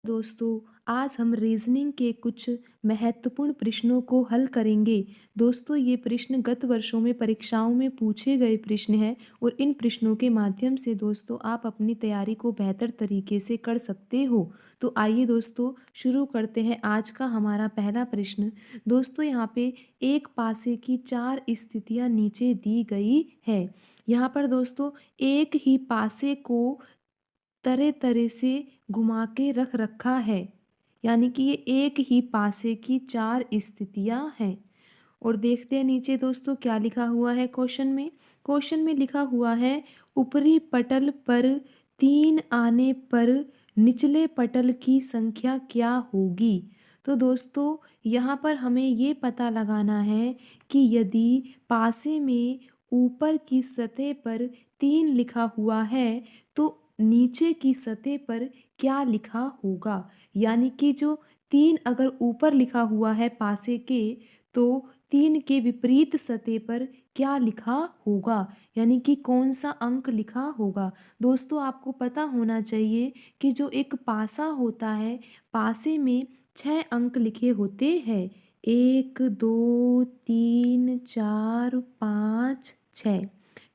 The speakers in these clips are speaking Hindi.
दोस्तों, आज हम रीजनिंग के कुछ महत्वपूर्ण प्रश्नों को हल करेंगे। दोस्तों, ये प्रश्न गत वर्षों में परीक्षाओं में पूछे गए प्रश्न हैं और इन प्रश्नों के माध्यम से दोस्तों आप अपनी तैयारी को बेहतर तरीके से कर सकते हो। तो आइए दोस्तों शुरू करते हैं आज का हमारा पहला प्रश्न। दोस्तों, यहाँ पे एक पासे की चार स्थितियाँ नीचे दी गई है। यहाँ पर दोस्तों एक ही पासे को तरह तरह से घुमा के रख रखा है, यानी कि ये एक ही पासे की चार स्थितियां हैं। और देखते हैं नीचे दोस्तों क्या लिखा हुआ है क्वेश्चन में लिखा हुआ है, ऊपरी पटल पर तीन आने पर निचले पटल की संख्या क्या होगी। तो दोस्तों यहाँ पर हमें ये पता लगाना है कि यदि पासे में ऊपर की सतह पर तीन लिखा हुआ है तो नीचे की सतह पर क्या लिखा होगा। यानी कि जो तीन अगर ऊपर लिखा हुआ है पासे के, तो तीन के विपरीत सतह पर क्या लिखा होगा, यानी कि कौन सा अंक लिखा होगा। दोस्तों आपको पता होना चाहिए कि जो एक पासा होता है, पासे में छह अंक लिखे होते हैं। एक, दो, तीन, चार, पाँच, छः।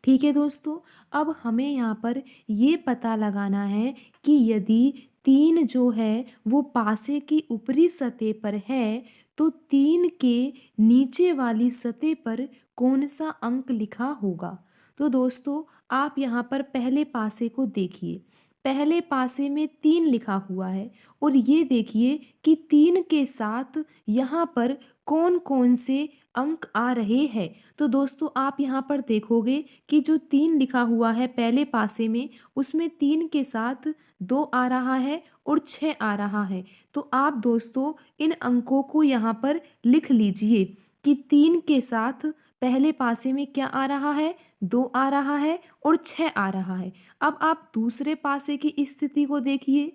ठीक है दोस्तों, अब हमें यहाँ पर ये पता लगाना है कि यदि तीन जो है वो पासे की ऊपरी सतह पर है तो तीन के नीचे वाली सतह पर कौन सा अंक लिखा होगा। तो दोस्तों आप यहाँ पर पहले पासे को देखिए, पहले पासे में तीन लिखा हुआ है और ये देखिए कि तीन के साथ यहाँ पर कौन कौन से अंक आ रहे हैं। तो दोस्तों आप यहाँ पर देखोगे कि जो तीन लिखा हुआ है पहले पासे में, उसमें तीन के साथ दो आ रहा है और छः आ रहा है। तो आप दोस्तों इन अंकों को यहाँ पर लिख लीजिए कि तीन के साथ पहले पासे में क्या आ रहा है, दो आ रहा है और छः आ रहा है। अब आप दूसरे पासे की स्थिति को देखिए।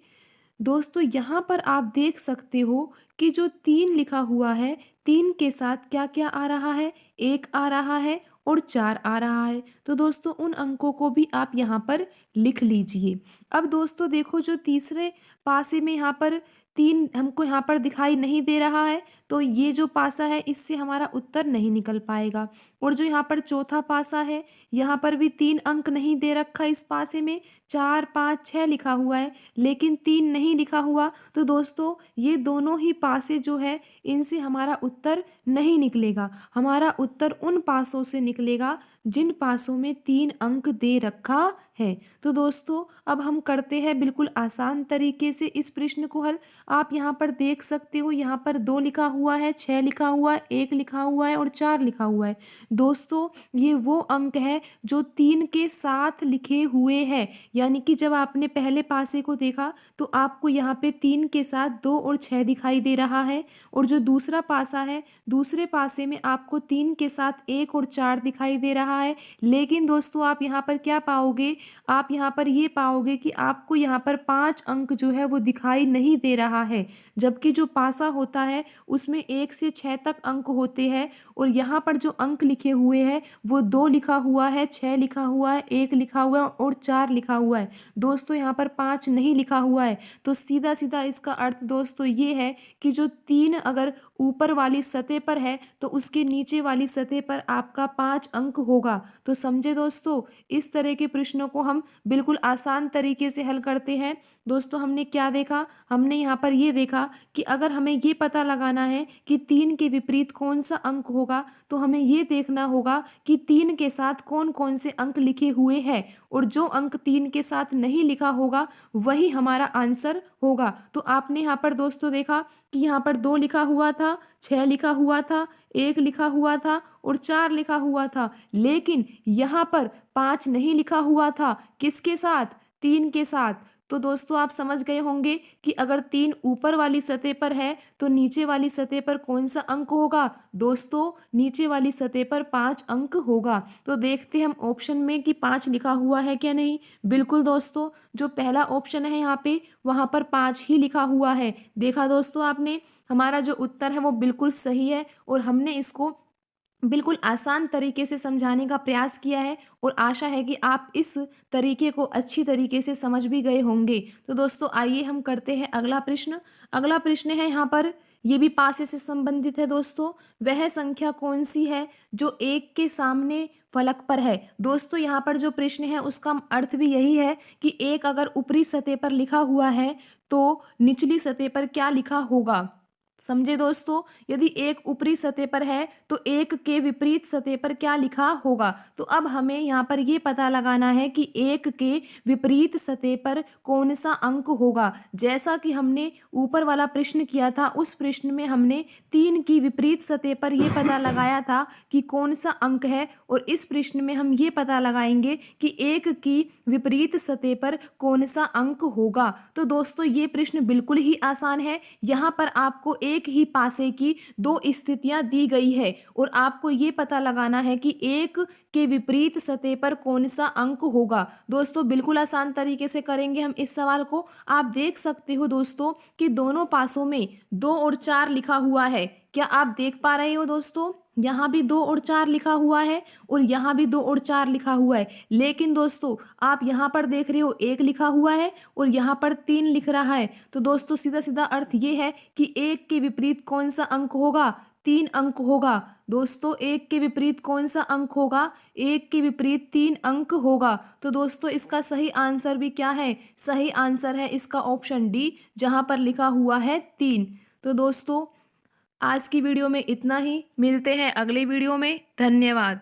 दोस्तों यहाँ पर आप देख सकते हो कि जो तीन लिखा हुआ है, तीन के साथ क्या क्या आ रहा है, एक आ रहा है और चार आ रहा है। तो दोस्तों उन अंकों को भी आप यहाँ पर लिख लीजिए। अब दोस्तों देखो जो तीसरे पासे में यहाँ पर तीन हमको यहाँ पर दिखाई नहीं दे रहा है, तो ये जो पासा है इससे हमारा उत्तर नहीं निकल पाएगा। और जो यहाँ पर चौथा पासा है, यहाँ पर भी तीन अंक नहीं दे रखा, इस पासे में चार, पाँच, छः लिखा हुआ है लेकिन तीन नहीं लिखा हुआ। तो दोस्तों ये दोनों ही पासे जो है इनसे हमारा उत्तर नहीं निकलेगा। हमारा उत्तर उन पासों से निकलेगा जिन पासों में तीन अंक दे रखा है। तो दोस्तों अब हम करते हैं बिल्कुल आसान तरीके से इस प्रश्न को हल। आप यहाँ पर देख सकते हो, यहाँ पर दो लिखा हुआ है, छः लिखा हुआ है, एक लिखा हुआ है और चार लिखा हुआ है। दोस्तों ये वो अंक है जो तीन के साथ लिखे हुए हैं, यानी कि जब आपने पहले पासे को देखा तो आपको यहाँ पे तीन के साथ दो और छः दिखाई दे रहा है। और जो दूसरा पासा है, दूसरे पासे में आपको तीन के साथ एक और चार दिखाई दे रहा है। लेकिन दोस्तों आप यहाँ पर क्या पाओगे, आप यहाँ पर ये पाओगे कि आपको यहाँ पर पाँच अंक जो है वो दिखाई नहीं दे रहा है। जबकि जो पासा होता है उसमें एक से छः तक अंक होते हैं और यहाँ पर जो अंक लिखे हुए हैं वो दो लिखा हुआ है, छः लिखा हुआ है, एक लिखा हुआ है और चार लिखा हुआ है। दोस्तों यहाँ पर पाँच नहीं लिखा हुआ है। तो सीधा सीधा इसका अर्थ दोस्तों ये है कि जो तीन अगर ऊपर वाली सतह पर है तो उसके नीचे वाली सतह पर आपका पाँच अंक होगा। तो समझे दोस्तों, इस तरह के प्रश्नों को हम बिल्कुल आसान तरीके से हल करते हैं। दोस्तों हमने क्या देखा, हमने यहाँ पर ये देखा कि अगर हमें ये पता लगाना है कि तीन के विपरीत कौन सा अंक होगा तो हमें ये देखना होगा कि तीन के साथ कौन कौन से अंक लिखे हुए हैं और जो अंक तीन के साथ नहीं लिखा होगा वही हमारा आंसर होगा। तो आपने यहाँ पर दोस्तों देखा कि यहाँ पर दो लिखा हुआ था, छः लिखा हुआ था, एक लिखा हुआ था और चार लिखा हुआ था, लेकिन यहाँ पर पाँच नहीं लिखा हुआ था। किसके साथ, तीन के साथ। तो दोस्तों आप समझ गए होंगे कि अगर तीन ऊपर वाली सतह पर है तो नीचे वाली सतह पर कौन सा अंक होगा। दोस्तों नीचे वाली सतह पर पाँच अंक होगा। तो देखते हैं हम ऑप्शन में कि पाँच लिखा हुआ है क्या नहीं। बिल्कुल दोस्तों, जो पहला ऑप्शन है यहाँ पे वहाँ पर पाँच ही लिखा हुआ है। देखा दोस्तों आपने, हमारा जो उत्तर है वो बिल्कुल सही है और हमने इसको बिल्कुल आसान तरीके से समझाने का प्रयास किया है और आशा है कि आप इस तरीके को अच्छी तरीके से समझ भी गए होंगे। तो दोस्तों आइए हम करते हैं अगला प्रश्न। अगला प्रश्न है यहाँ पर, ये भी पासे से संबंधित है दोस्तों। वह संख्या कौन-सी है जो 1 के सामने फलक पर है? दोस्तों यहाँ पर जो प्रश्न है उसका अर्थ भी यही है कि 1 अगर ऊपरी सतह पर लिखा हुआ है तो निचली सतह पर क्या लिखा होगा? समझे दोस्तों? यदि 1 ऊपरी सतह पर है तो 1 के विपरीत सतह पर क्या लिखा होगा? तो अब हमें यहाँ पर ये पता लगाना है कि 1 के विपरीत सतह पर कौन-सा अंक होगा? जैसा कि हमने ऊपर वाला प्रश्न किया था, उस प्रश्न में हमने 3 की विपरीत सतह पर ये पता लगाया था कि कौन-सा अंक है, और इस प्रश्न में हम ये पता लगाएँगे कि 1 की विपरीत सतह पर कौन-सा अंक होगा। तो दोस्तों ये प्रश्न बिल्कुल ही आसान है। यहाँ पर आपको एक ही पासे की 2 स्थितियाँ दी गई है और आपको ये पता लगाना है कि 1 के विपरीत सतह पर कौन-सा अंक होगा। दोस्तों बिल्कुल आसान तरीके से करेंगे हम इस सवाल को। आप देख सकते हो दोस्तों कि दोनों पासों में 2 और 4 लिखा हुआ है। क्या आप देख पा रहे हो दोस्तों? यहाँ भी 2 और 4 लिखा हुआ है और यहाँ भी 2 और 4 लिखा हुआ है। लेकिन दोस्तों आप यहाँ पर देख रहे हो 1 लिखा हुआ है और यहाँ पर 3 लिख रहा है। तो दोस्तों सीधा-सीधा अर्थ ये है कि 1 के विपरीत कौन-सा अंक होगा? 3 अंक होगा। दोस्तों 1 के विपरीत कौन-सा अंक होगा? 1 के विपरीत 3 अंक होगा। तो दोस्तों इसका सही आंसर भी क्या है? सही आंसर है इसका ऑप्शन डी, जहाँ पर लिखा हुआ है 3। तो दोस्तों आज की वीडियो में इतना ही। मिलते हैं अगले वीडियो में। धन्यवाद।